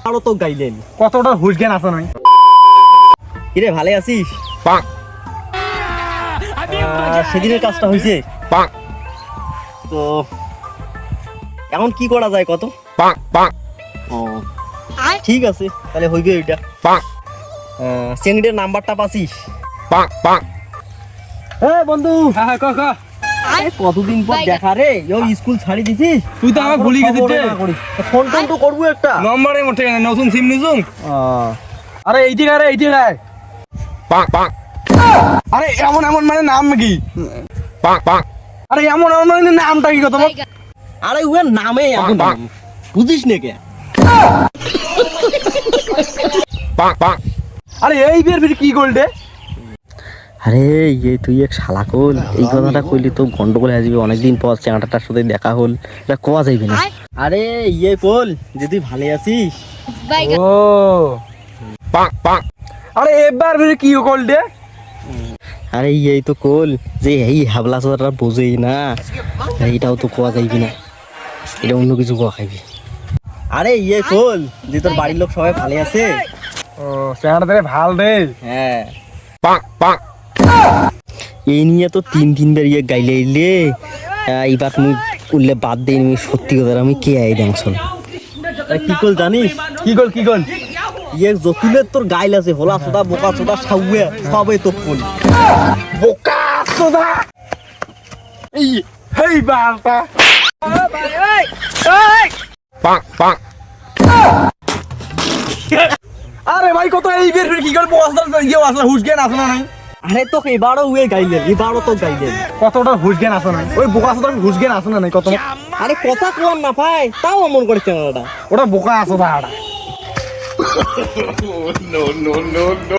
আরো তো গাইলেন কতটা হুশ জ্ঞান আছে নাই কিরে ভালো আছিস সেদিনের কাজটা হয়েছে তো এখন কি করা যায় কত ও ঠিক আছে তাহলে হইবে ওইটা চেংড়ির নাম্বারটা পাচ্ছিস হ্যাঁ বন্ধু হ্যাঁ ক কতদিন পর দেখা রে স্কুল ছাড়ি দিছিস তুই তো আমাকে ভুলি গেছিস রে ফোন টোন তো করবো একটা নম্বরে মোটে নতুন সিম নিছুন আরে এইটি গায় আরে এমন এমন মানে নাম কি আরে এমন এমন মানে নামটা কি কথা বল আরে ওর নামে এমন বুঝিস না কে আরে এই বিয়ের ফির কি করলে আরে এই তুই এক শালা কল এই কথাটা কইলি তো গন্ডগোল হয়ে যাবে অনেকদিন পর চ্যাংড়াটার সাথে দেখা হল এটা কোয়া যাইবে না আরে কল যে তুই ভালো আছিস ও আরে এবার ফির কি করলে আরে এই তো কল যে এই হাবলা চোদাটা বোঝেই না এইটাও তো কোয়া যাইবে না এটা অন্য কিছু কোয়া খাইবি আরে কল যে তোর বাড়ির লোক সবাই ভালো আছে ও চেহারাটা ভাল রে হ্যাঁ এই নিয়ে তো তিনবার গাইলে এলে এইবার তুমি উঠলে বাদ দিই সত্যি কথা আমি কে আই ডাংশন কি কল জানিস কি কল জতুলের তোর গাইল আছে হোলা সোদা বোকা সোদা সাউয়ে সবাই তো কল বোকা সোদা এই হেই বালটা আরে ভাই কত এই বের কি করব আসলে হুশ জ্ঞান আছে না নাই আরে তো এবারও গাইলেন এবারও তো গাইলেন কতটা হুশ জ্ঞান আছে না ওই বোকা সোদার হুশ জ্ঞান আছে না নাই কত আরে কথা কোয়ার না ভাই তাও মন করেছে না ওটা বোকা আছে ভাড়া